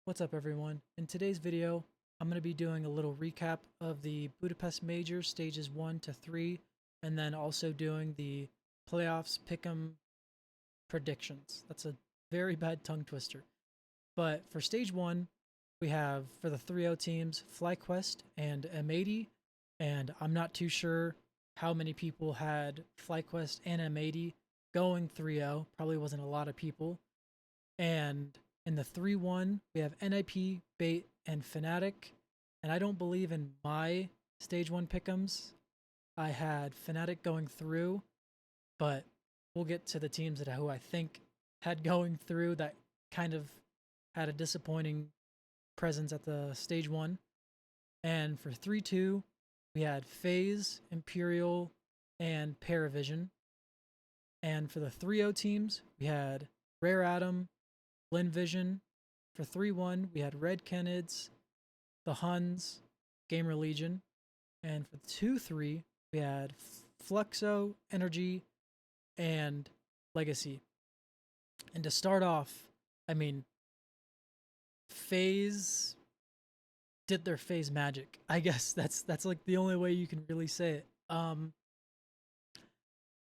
What's up, everyone? In today's video, I'm going to be doing a little recap of the Budapest Major stages 1 to 3, and then also doing the playoffs pick'em predictions. That's a very bad tongue twister. But for stage 1, we have for the 3-0 teams FlyQuest and M80, and I'm not too sure how many people had FlyQuest and M80 going 3-0. Probably wasn't a lot of people. And in the 3-1, we have NIP, Bait, and Fnatic. And I don't believe in my stage 1 pick'ems. I had Fnatic going through, but we'll get to the teams who I think had going through that kind of had a disappointing presence at the stage 1. And for 3-2, we had FaZe, Imperial, and Paravision. And for the 3-0 teams, we had Rare Atom, Lin Vision. For 3-1, we had Red Kenids, the Huns, Gamer Legion. And for 2-3, we had Fluxo, Energy, and Legacy. And to start off, FaZe did their FaZe magic. I guess that's like the only way you can really say it.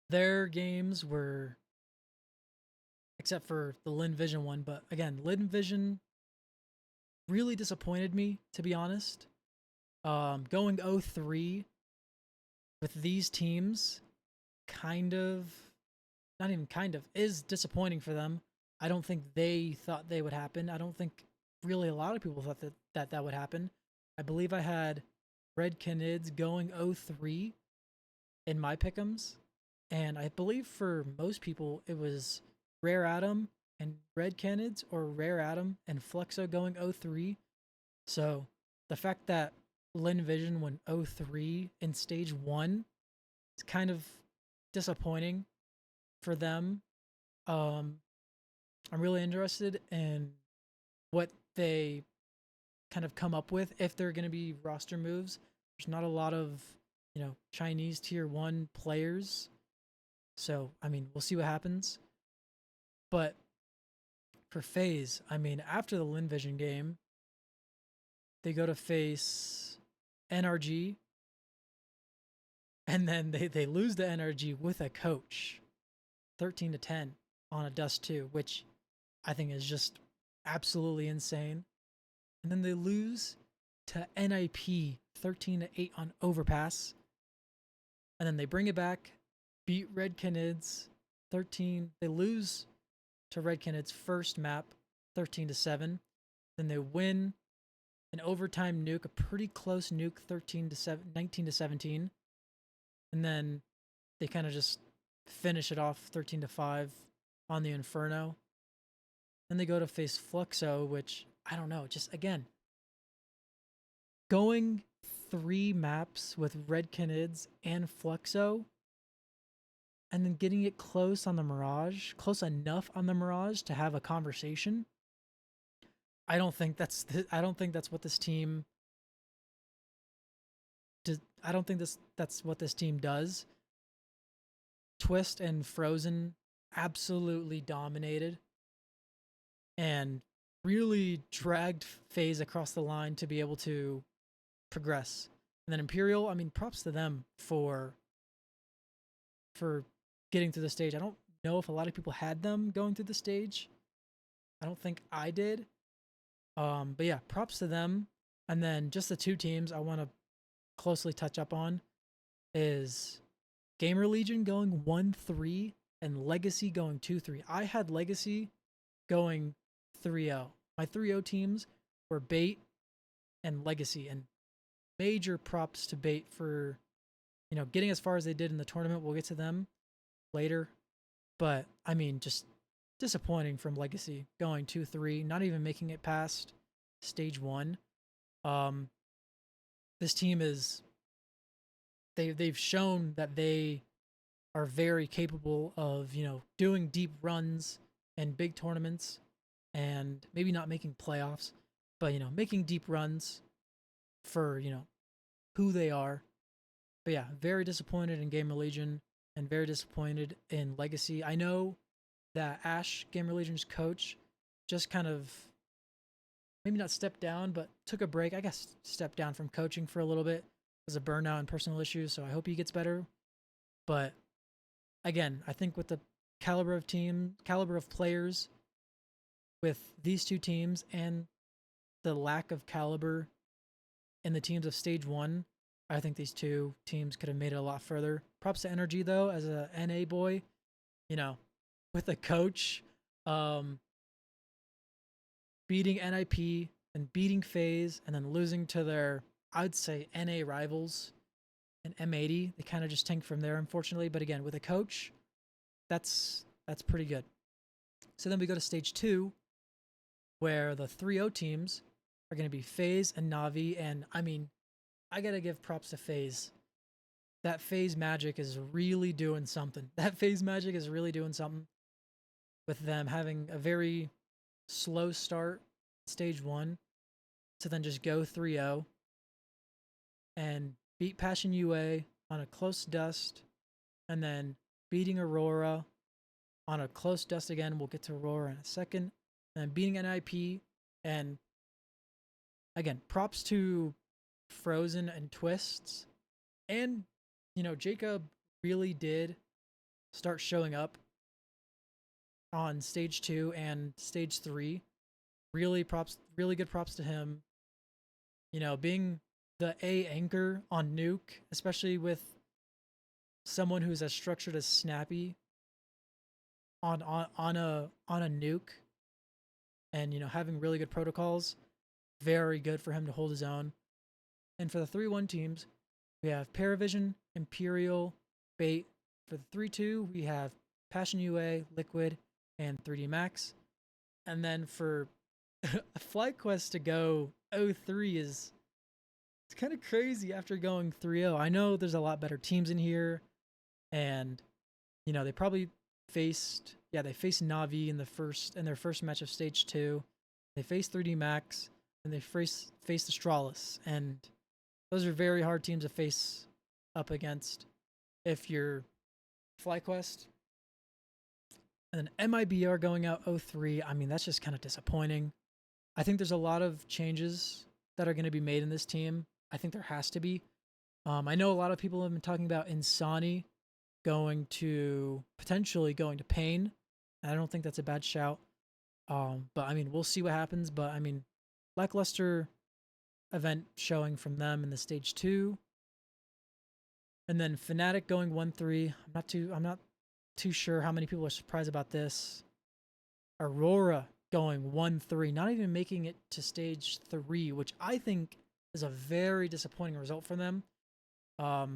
Their games were, except for the Lin Vision one, but again, Lin Vision really disappointed me, to be honest. Going 0-3 with these teams not even kind of, is disappointing for them. I don't think they thought they would happen. I don't think really a lot of people thought that would happen. I believe I had Red Kenids going 0-3 in my pick'ems, and I believe for most people it was Rare Atom and Red Kenids, or Rare Atom and Fluxo going 0-3. So the fact that Lin Vision went 0-3 in stage 1 is kind of disappointing for them. I'm really interested in what they kind of come up with if they're going to be roster moves. There's not a lot of, Chinese tier 1 players. So, we'll see what happens. But for FaZe, after the Lin Vision game, they go to face NRG, and then they lose to NRG with a coach, 13-10 on a Dust 2, which I think is just absolutely insane. And then they lose to NIP 13-8 on Overpass. And then they bring it back, beat Red Kenids 13. They lose to Red Kenids' first map 13-7. Then they win an overtime nuke, a pretty close nuke, 19-17. And then they kind of just finish it off 13-5 on the Inferno. Then they go to face Fluxo, which I don't know, just again, going 3 maps with Red Kenids and Fluxo, and then getting it close on the Mirage, close enough on the Mirage to have a conversation. I don't think that's what this team does. I don't think that's what this team does. Twist and Frozen absolutely dominated and really dragged FaZe across the line to be able to progress. And then Imperial, props to them for getting through the stage. I don't know if a lot of people had them going through the stage. I don't think I did. But yeah, props to them. And then just the 2 teams I want to closely touch up on is Gamer Legion going 1-3 and Legacy going 2-3. I had Legacy going 3-0. My 3-0 teams were Bait and Legacy, and major props to Bait for, getting as far as they did in the tournament. We'll get to them later. But, just disappointing from Legacy going 2-3, not even making it past stage 1. This team is, they've shown that they are very capable of, doing deep runs and big tournaments, and maybe not making playoffs, but, making deep runs for, who they are. But yeah, very disappointed in Gamer Legion and very disappointed in Legacy. I know that Ash, Gamer Legion's coach, just kind of maybe not stepped down, but took a break. I guess stepped down from coaching for a little bit because of burnout and personal issues. So I hope he gets better. But again, I think with the caliber of players with these two teams and the lack of caliber in the teams of stage one, I think these two teams could have made it a lot further. Props to Energy though, as a NA boy, you know, with a coach, beating NIP and beating FaZe and then losing to their, I'd say, NA rivals and M80. They kind of just tanked from there, unfortunately. But again, with a coach, that's pretty good. So then we go to stage two, where the 3-0 teams are going to be FaZe and Navi. And I mean, I got to give props to FaZe. That FaZe magic is really doing something. That FaZe magic is really doing something with them having a very slow start, stage one, to then just go 3-0 and beat Passion UA on a close dust, and then beating Aurora on a close dust again. We'll get to Aurora in a second. And then beating NIP. And again, props to Frozen and Twists. And, you know, Jacob really did start showing up on stage 2 and stage 3. Really good props to him. You know, being the A anchor on Nuke, especially with someone who's as structured as Snappy on a Nuke, and you know, having really good protocols, very good for him to hold his own. And for the 3-1 teams, we have Paravision, Imperial, Bait. For the 3-2, we have Passion UA, Liquid, and 3D Max. And then for FlyQuest to go 0-3 is, it's kind of crazy after going 3-0. I know there's a lot better teams in here, and you know, they probably faced Navi in their first match of stage 2. They faced 3D Max, and they faced Astralis, and those are very hard teams to face up against if you're FlyQuest. And then MIBR going out 0-3. I mean, that's just kind of disappointing. I think there's a lot of changes that are going to be made in this team. I think there has to be. I know a lot of people have been talking about Insani potentially going to Pain. I don't think that's a bad shout. But I mean, we'll see what happens. But I mean, lackluster event showing from them in the stage 2. And then Fnatic going 1-3. I'm not too sure how many people are surprised about this. Aurora going 1-3, not even making it to stage 3, which I think is a very disappointing result for them. I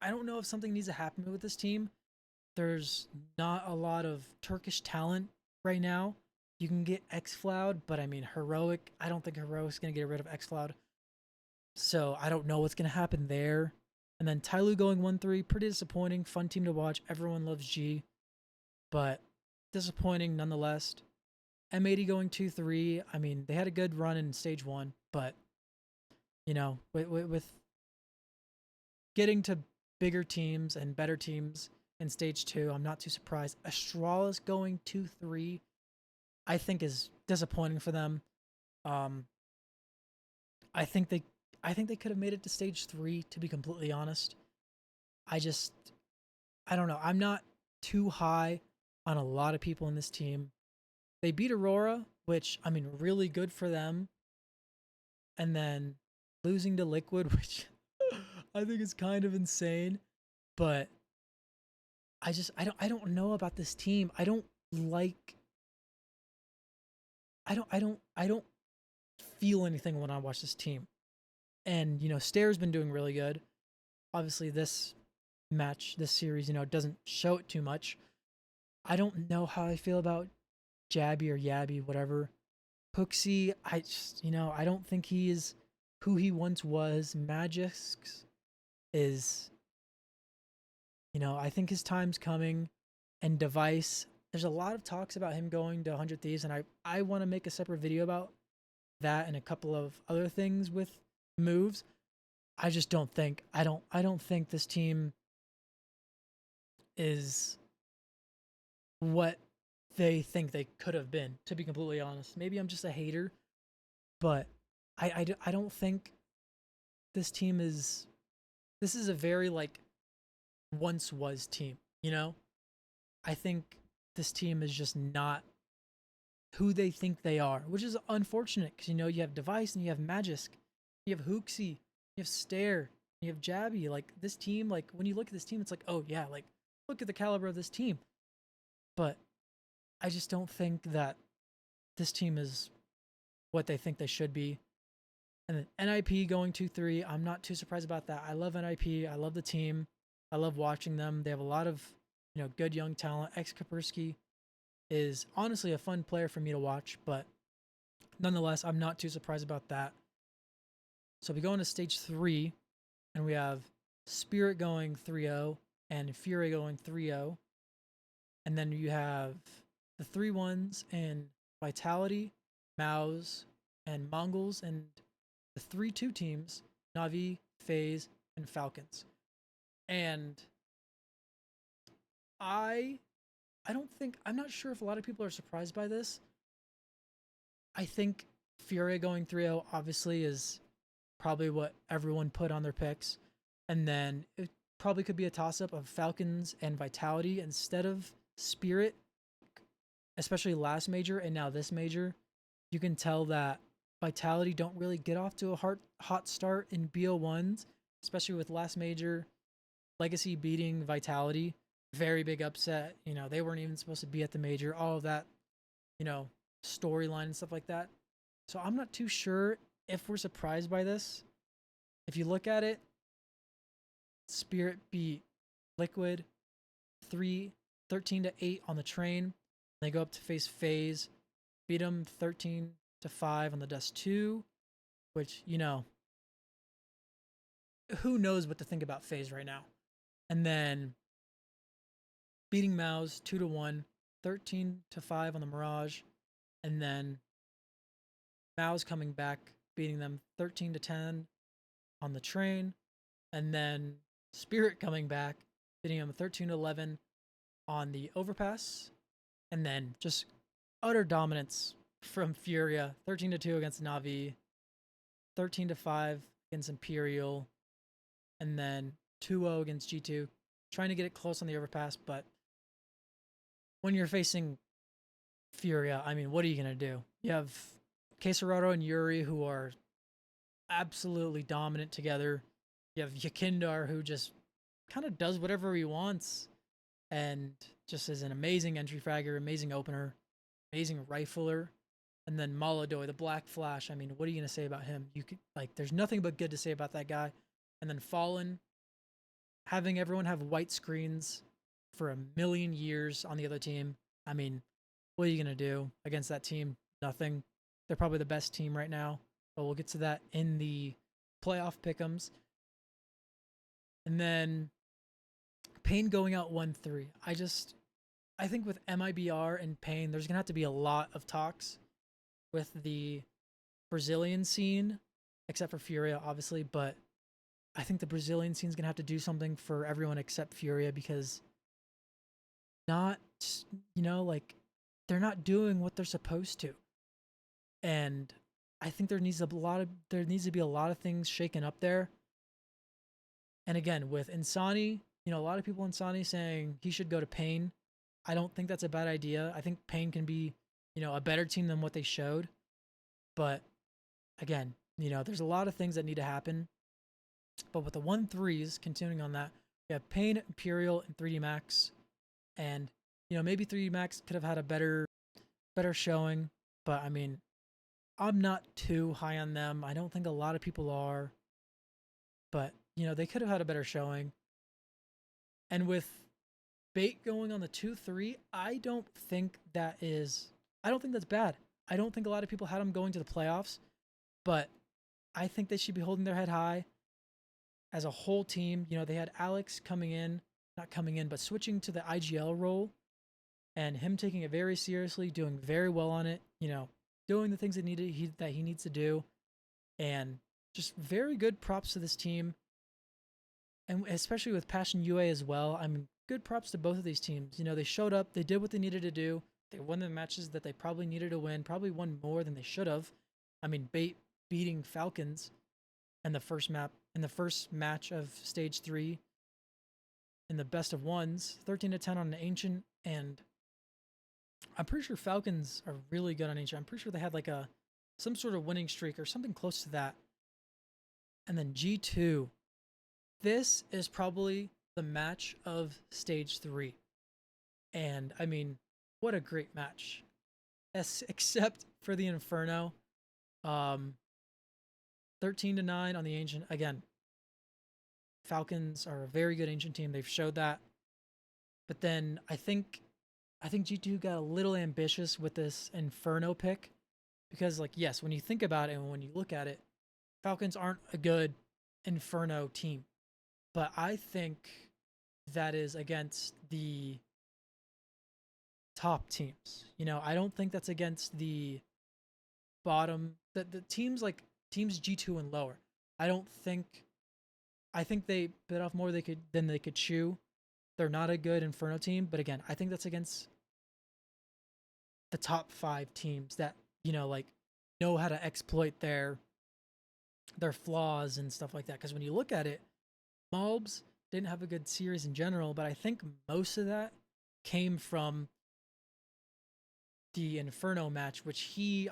don't know if something needs to happen with this team. There's not a lot of Turkish talent right now. You can get xFloud, but I mean, Heroic, I don't think Heroic's going to get rid of xFloud. So I don't know what's going to happen there. And then Tyloo going 1-3, pretty disappointing. Fun team to watch. Everyone loves G, but disappointing nonetheless. M80 going 2-3. I mean, they had a good run in stage 1, but you know, with getting to bigger teams and better teams in stage 2, I'm not too surprised. Astralis going 2-3, I think is disappointing for them. I think they could have made it to stage 3, to be completely honest. I don't know. I'm not too high on a lot of people in this team. They beat Aurora, which, I mean, really good for them. And then losing to Liquid, which I think is kind of insane. But I don't know about this team. I don't feel anything when I watch this team. And, you know, Stair's been doing really good. Obviously, this series, you know, doesn't show it too much. I don't know how I feel about Jabby or Yabby, whatever. Pooksy, I don't think he is who he once was. Magix is, you know, I think his time's coming. And Device, there's a lot of talks about him going to 100 Thieves, and I want to make a separate video about that and a couple of other things with moves. I just don't think I don't think this team is what they think they could have been, to be completely honest. Maybe I'm just a hater, but I don't think this team is, this is a very like once was team, you know? I think this team is just not who they think they are, which is unfortunate because, you know, you have Device and you have Magisk, you have Hooksy, you have Stare, you have Jabby. Like, this team, like, when you look at this team, it's like, oh, yeah, like, look at the caliber of this team. But I just don't think that this team is what they think they should be. And then NIP going 2-3, I'm not too surprised about that. I love NIP. I love the team. I love watching them. They have a lot of, you know, good young talent. X Kaspersky is honestly a fun player for me to watch, but nonetheless, I'm not too surprised about that. So we go into stage 3, and we have Spirit going 3-0 and Fury going 3-0. And then you have the 3-1s and Vitality, Mouse, and Mongols, and the 3-2 teams, Navi, FaZe, and Falcons. And I don't think, I'm not sure if a lot of people are surprised by this. I think Fury going 3-0 obviously is probably what everyone put on their picks. And then it probably could be a toss-up of Falcons and Vitality instead of Spirit, especially last major and now this major. You can tell that Vitality don't really get off to a hot start in BO1s, especially with last major. Legacy beating Vitality, very big upset. You know, they weren't even supposed to be at the major. All of that, you know, storyline and stuff like that. So I'm not too sure if we're surprised by this. If you look at it, Spirit beat Liquid 13-8 on the train. They go up to face FaZe, beat them 13-5 on the Dust 2, which, you know, who knows what to think about FaZe right now. And then beating Mouse 2-1, 13-5 on the Mirage, and then Mouse coming back, beating them 13-10 on the train, and then Spirit coming back, beating them 13-11 on the overpass, and then just utter dominance from Furia, 13-2 against Navi, 13-5 against Imperial, and then 2-0 against G2, trying to get it close on the overpass, but when you're facing Furia, I mean, what are you going to do? You have Quesarado and Yuri, who are absolutely dominant together. You have Yakindar, who just kind of does whatever he wants and just is an amazing entry fragger, amazing opener, amazing rifler. And then Maladoy, the Black Flash. I mean, what are you going to say about him? You could, like, there's nothing but good to say about that guy. And then Fallen, having everyone have white screens for a million years on the other team. I mean, what are you going to do against that team? Nothing. They're probably the best team right now, but we'll get to that in the playoff pick'ems. And then Pain going out 1-3. I think with MIBR and Pain, there's going to have to be a lot of talks with the Brazilian scene, except for Furia, obviously, but I think the Brazilian scene is going to have to do something for everyone except Furia, because not, you know, like, they're not doing what they're supposed to. And I think there needs to be a lot of things shaken up there. And again, with Insani, you know, a lot of people Insani saying he should go to Pain. I don't think that's a bad idea. I think Pain can be, you know, a better team than what they showed. But again, you know, there's a lot of things that need to happen. But with the 1-3s, continuing on that, we have Pain, Imperial, and 3D Max. And, you know, maybe 3D Max could have had a better showing. But, I mean, I'm not too high on them. I don't think a lot of people are. But, you know, they could have had a better showing. And with Bait going on the 2-3, I don't think that's bad. I don't think a lot of people had them going to the playoffs. But I think they should be holding their head high as a whole team. You know, they had Alex but switching to the IGL role, and him taking it very seriously, doing very well on it, you know, doing the things that he needs to do, and just very good props to this team. And especially with Passion UA as well. I mean, good props to both of these teams. You know, they showed up, they did what they needed to do, They won the matches that they probably needed to win, probably won more than they should have. I mean, beating Falcons in the first match of stage 3 in the best of ones, 13-10 on an ancient, and I'm pretty sure Falcons are really good on ancient. I'm pretty sure they had like a some sort of winning streak or something close to that. And then G2. This is probably the match of stage 3. And I mean, what a great match. Except for the Inferno. 13-9 on the ancient. Again, Falcons are a very good ancient team. They've showed that. But then I think G2 got a little ambitious with this Inferno pick because, like, yes, when you think about it and when you look at it, Falcons aren't a good Inferno team. But I think that is against the top teams. You know, I don't think that's against the bottom, the teams like teams G2 and lower. I think they bit off more than they could chew. They're not a good Inferno team, but again, I think that's against the top 5 teams that, you know, like know how to exploit their flaws and stuff like that. Because when you look at it, Malbs didn't have a good series in general, but I think most of that came from the Inferno match, which he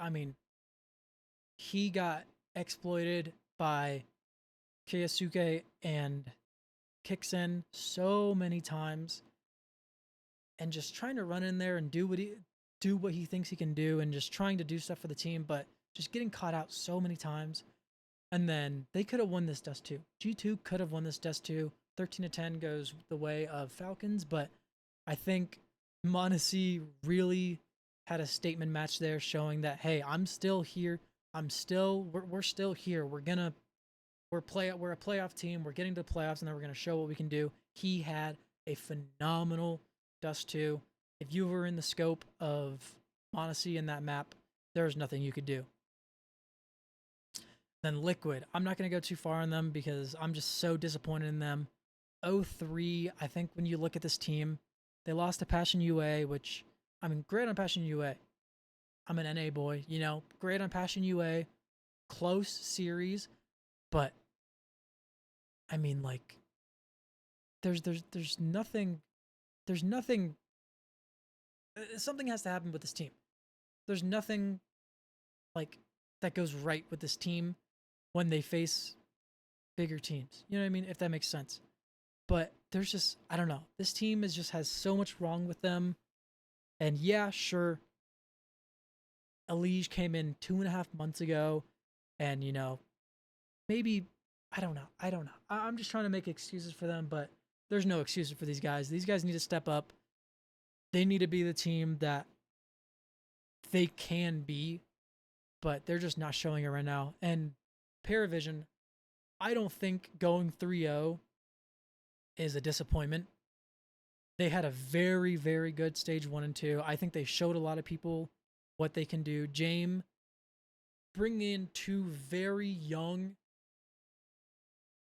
got exploited by Keisuke and Kixen so many times, and just trying to run in there and do what he thinks he can do, and just trying to do stuff for the team, but just getting caught out so many times. And then they could have won this Dust 2. G2 could have won this Dust 2. 13-10 goes the way of Falcons, but I think m0NESY really had a statement match there showing that, hey, I'm still here. We're still here. We're a playoff team. We're getting to the playoffs, and then we're going to show what we can do. He had a phenomenal Dust 2. If you were in the scope of m0NESY in that map, there's nothing you could do. Then Liquid. I'm not going to go too far on them because I'm just so disappointed in them. 0-3, I think when you look at this team, they lost to Passion UA, which, I mean, great on Passion UA. I'm an NA boy, you know, great on Passion UA. Close series, but I mean, like, there's nothing, something has to happen with this team. There's nothing, like, that goes right with this team when they face bigger teams. You know what I mean? If that makes sense. But there's just, I don't know. This team has so much wrong with them. And yeah, sure, Elige came in 2.5 months ago, and, you know, maybe, I don't know. I'm just trying to make excuses for them, but there's no excuses for these guys. These guys need to step up. They need to be the team that they can be, but they're just not showing it right now. And Paravision, I don't think going 3-0 is a disappointment. They had a very, very good stage 1 and 2. I think they showed a lot of people what they can do. James, bring in 2 very young,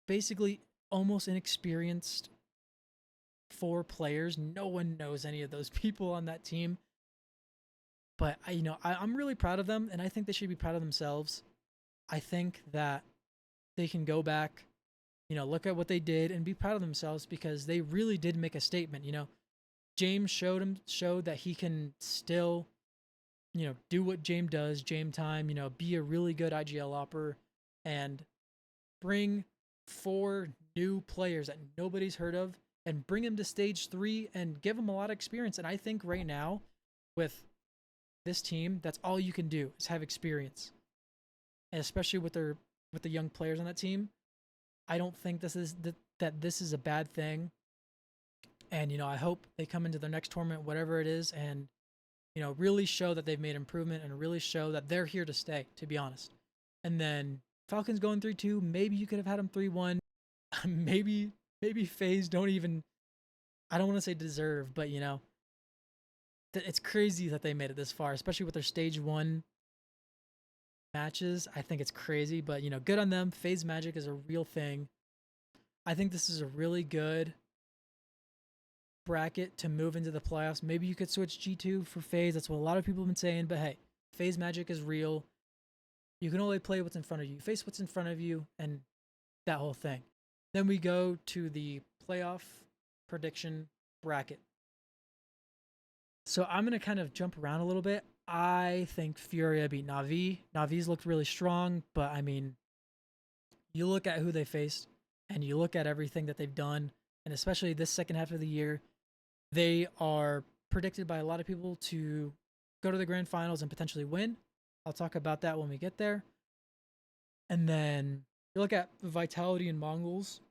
basically almost inexperienced 4 players. No one knows any of those people on that team. But I'm really proud of them, and I think they should be proud of themselves. I think that they can go back, look at what they did and be proud of themselves because they really did make a statement. James showed that he can still, do what James does, James time, be a really good IGL opper and bring 4 new players that nobody's heard of and bring them to stage 3 and give them a lot of experience. And I think right now with this team, that's all you can do is have experience. And especially with the young players on that team, I don't think this is a bad thing. And I hope they come into their next tournament, whatever it is, and really show that they've made improvement and really show that they're here to stay, to be honest. And then Falcons going 3-2, maybe you could have had them 3-1. maybe FaZe don't even, I don't want to say deserve, but it's crazy that they made it this far, especially with their stage 1 matches. I think it's crazy, but good on them. FaZe Magic is a real thing. I think this is a really good bracket to move into the playoffs. Maybe you could switch G2 for FaZe. That's what a lot of people have been saying. But hey, FaZe magic is real. You can only play what's in front of you. Face what's in front of you and that whole thing. Then we go to the playoff prediction bracket. So I'm going to kind of jump around a little bit. I think Furia beat Na'Vi. Navi's looked really strong, but I mean, you look at who they faced and you look at everything that they've done, and especially this second half of the year, they are predicted by a lot of people to go to the grand finals and potentially win. I'll talk about that when we get there. And then you look at Vitality and Mongols.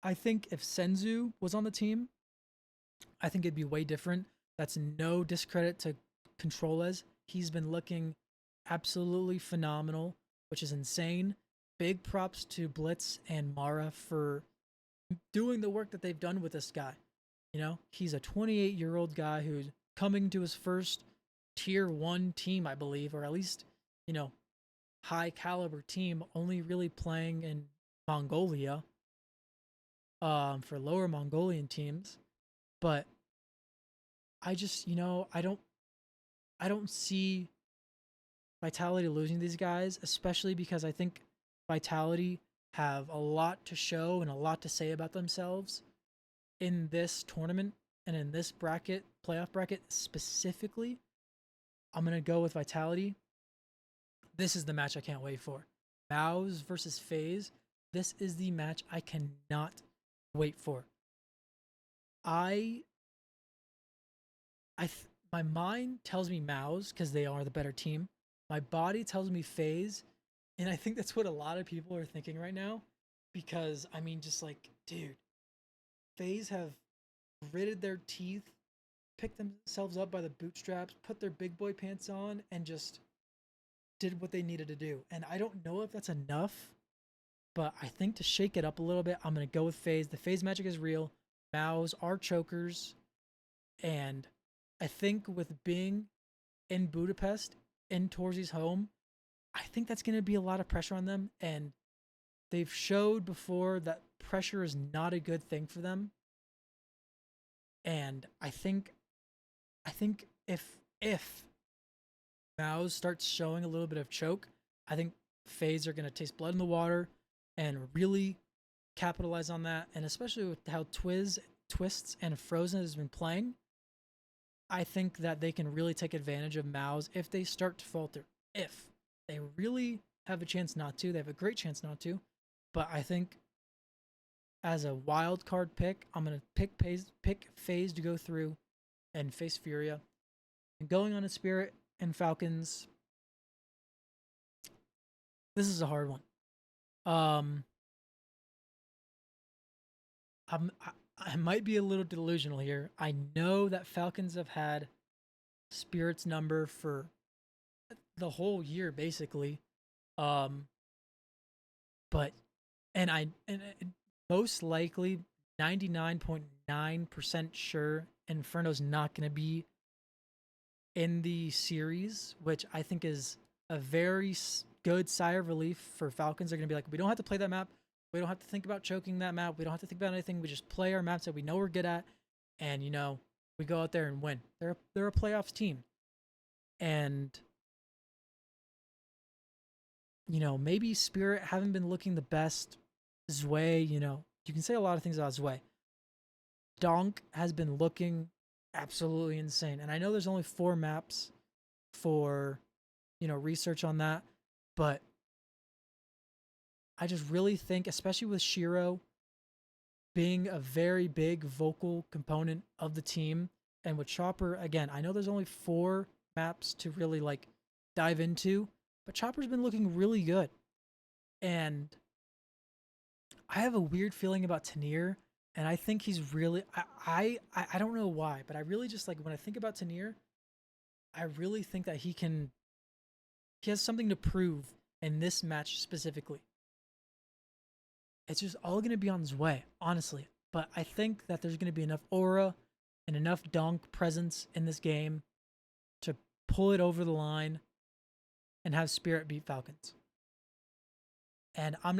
I think if Senzu was on the team, I think it'd be way different. That's no discredit to Controles. He's been looking absolutely phenomenal, which is insane. Big props to Blitz and Mara for doing the work that they've done with this guy. You know, he's a 28-year-old guy who's coming to his first tier 1 team, I believe, or at least, you know, high caliber team, only really playing in Mongolia for lower Mongolian teams. But I just, you know, I don't see Vitality losing these guys, especially because I think Vitality have a lot to show and a lot to say about themselves in this tournament and in this bracket, playoff bracket specifically. I'm going to go with Vitality. This is the match I can't wait for. MOUZ versus FaZe. This is the match I cannot wait for. My mind tells me MOUZ because they are the better team. My body tells me FaZe, and I think that's what a lot of people are thinking right now. Because I mean, just like, dude, FaZe have gritted their teeth, picked themselves up by the bootstraps, put their big boy pants on, and just did what they needed to do. And I don't know if that's enough, but I think to shake it up a little bit, I'm going to go with FaZe. The FaZe magic is real. MOUZ are chokers. And I think with being in Budapest, in Torzy's home, I think that's going to be a lot of pressure on them. And they've showed before that pressure is not a good thing for them. And I think if MOUZ starts showing a little bit of choke, I think FaZe are going to taste blood in the water and really capitalize on that. And especially with how Twists and Frozen has been playing, I think that they can really take advantage of MOUZ if they start to falter. If they really have a chance not to, they have a great chance not to. But I think as a wild card pick, I'm going to pick FaZe to go through and face Furia. And going on to Spirit and Falcons, this is a hard one. I might be a little delusional here. I know that Falcons have had Spirit's number for the whole year, basically. But most likely 99.9% sure Inferno's not going to be in the series, which I think is a very good sigh of relief for Falcons. They're going to be like, we don't have to play that map. We don't have to think about choking that map. We don't have to think about anything. We just play our maps that we know we're good at, and you know, we go out there and win. They're a playoffs team, and you know, maybe Spirit haven't been looking the best. Zwei, you know, you can say a lot of things about Zwei. Donk has been looking absolutely insane, and I know there's only 4 maps for, you know, research on that, but I just really think, especially with Shiro being a very big vocal component of the team, and with Chopper, again, I know there's only 4 maps to really like dive into, but Chopper's been looking really good. And I have a weird feeling about Tanir, and I think he's really, I don't know why, but I really just like, when I think about Tanir, I really think that he has something to prove in this match specifically. It's just all going to be on Zwei, honestly. But I think that there's going to be enough aura and enough Donk presence in this game to pull it over the line and have Spirit beat Falcons. And I'm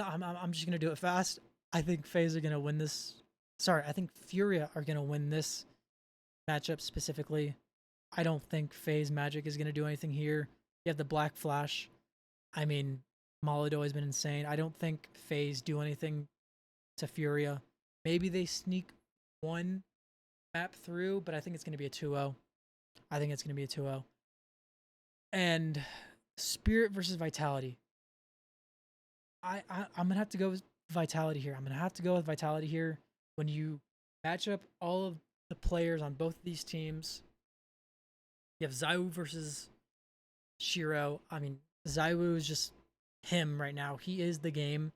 just going to do it fast. I think FaZe are going to win this. Sorry, I think Furia are going to win this matchup specifically. I don't think FaZe Magic is going to do anything here. You have the Black Flash. I mean, Molido has been insane. I don't think FaZe do anything to Furia. Maybe they sneak one map through, but I think it's going to be a 2-0. I think it's going to be a 2-0. And Spirit versus Vitality. I'm going to have to go with Vitality here. I'm going to have to go with Vitality here. When you match up all of the players on both of these teams, you have Zywoo versus Shiro. I mean, Zywoo is just him right now. He is the game.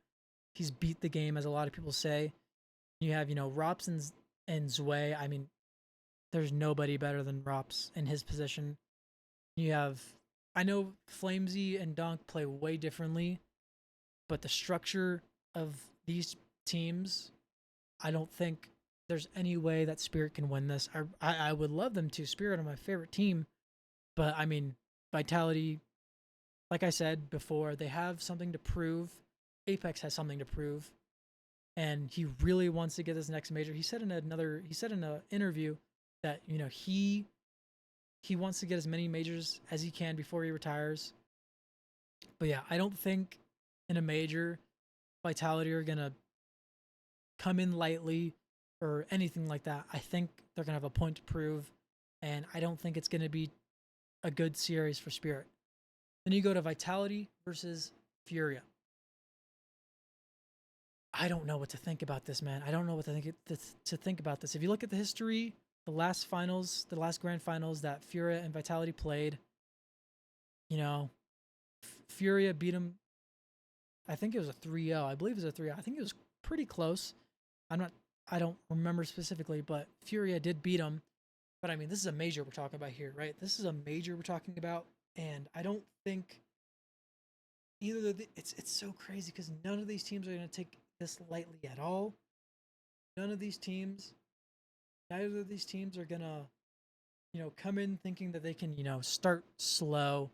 He's beat the game, as a lot of people say. You have, Rops and Zwei. I mean, there's nobody better than Rops in his position. You have, I know Flamesy and Donk play way differently, but the structure of these teams, I don't think there's any way that Spirit can win this. I would love them to. Spirit are my favorite team, but I mean, Vitality, like I said before, they have something to prove. Apex has something to prove, and he really wants to get this next major. He said in an interview that he wants to get as many majors as he can before he retires. But yeah, I don't think in a major Vitality are gonna come in lightly or anything like that. I think they're gonna have a point to prove, and I don't think it's gonna be a good series for Spirit. Then you go to Vitality versus Furia. I don't know what to think about this, man. I don't know what to think about this. If you look at the history, the last grand finals that Furia and Vitality played, Furia beat him. I think it was a 3-0. I believe it was a 3-0. I think it was pretty close. I don't remember specifically, but Furia did beat him. But I mean, this is a major we're talking about here, right? This is a major we're talking about, and I don't think it's so crazy because none of these teams are going to take this lightly at all. Neither of these teams are gonna, come in thinking that they can, start slow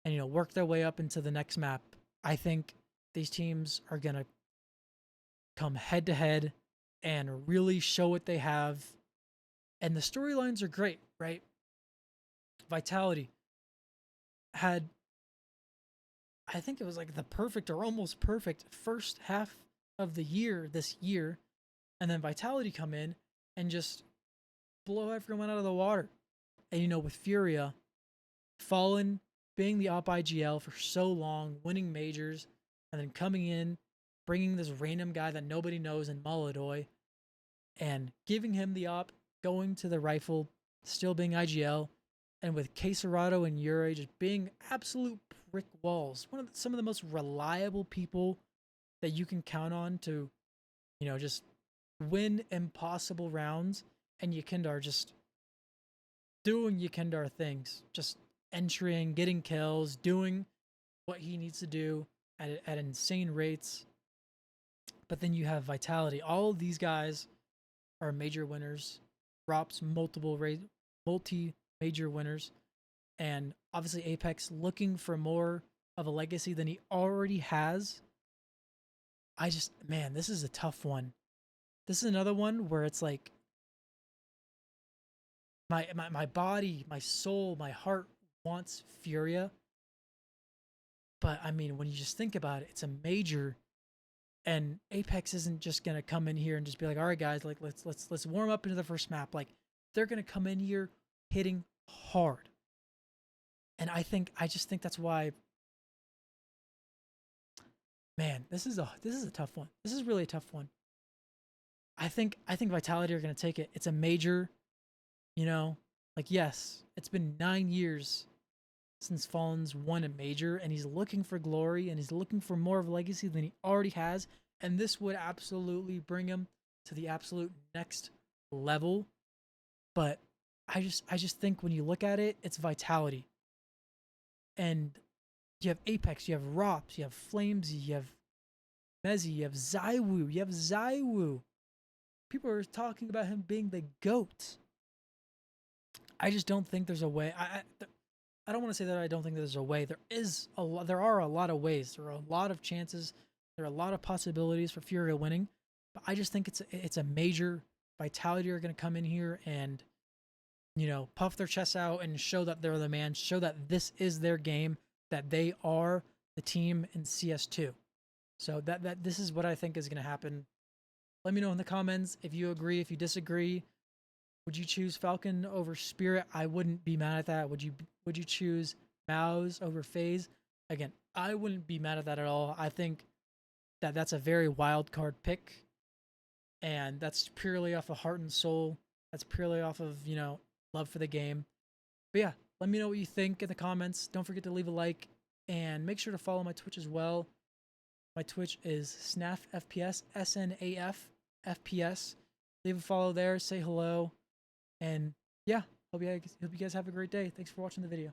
and, work their way up into the next map. I think these teams are gonna come head to head and really show what they have. And the storylines are great, right? Vitality had, I think it was like the perfect or almost perfect first half of the year this year, and then Vitality come in and just blow everyone out of the water. And with Furia, Fallen being the op IGL for so long, winning majors, and then coming in, bringing this random guy that nobody knows in Molidoy, and giving him the op, going to the rifle, still being IGL, and with Quesarado and Ure just being absolute brick walls. Some of the most reliable people that you can count on to, just win impossible rounds. And Yekindar just doing Yekindar things, just entering, getting kills, doing what he needs to do at insane rates. But then you have Vitality. All of these guys are major winners. Rops multi-major winners. And obviously Apex looking for more of a legacy than he already has. This is a tough one. This is another one where it's like my body, my soul, my heart wants Furia. But I mean, when you just think about it, it's a major, and Apex isn't just gonna come in here and just be like, all right guys, like let's warm up into the first map. Like, they're gonna come in here hitting hard. And I just think that's why, man, this is a tough one. This is really a tough one. I think Vitality are going to take it. It's a major, yes, it's been 9 years since Fallen's won a major, and he's looking for glory, and he's looking for more of a legacy than he already has, and this would absolutely bring him to the absolute next level. But I just think when you look at it, it's Vitality. And you have Apex, you have Rops, you have Flamesy, you have Mezzy, you have Zywoo. People are talking about him being the GOAT. I just don't think there's a way. I don't want to say that I don't think there's a way. There are a lot of ways. There are a lot of chances. There are a lot of possibilities for Furia winning. But I just think it's a major. Vitality are going to come in here and you know, puff their chests out and show that they're the man, show that this is their game, that they are the team in CS2. So that this is what I think is going to happen. Let me know in the comments if you agree, if you disagree. Would you choose Falcon over Spirit? I wouldn't be mad at that. Would you choose Mouse over FaZe? Again, I wouldn't be mad at that at all. I think that that's a very wild card pick, and that's purely off of heart and soul. That's purely off of, you know, love for the game. But yeah, let me know what you think in the comments. Don't forget to leave a like, and make sure to follow my Twitch as well. My Twitch is SNAF FPS, SNAF FPS. Leave a follow there, say hello, and yeah, hope you guys have a great day. Thanks for watching the video.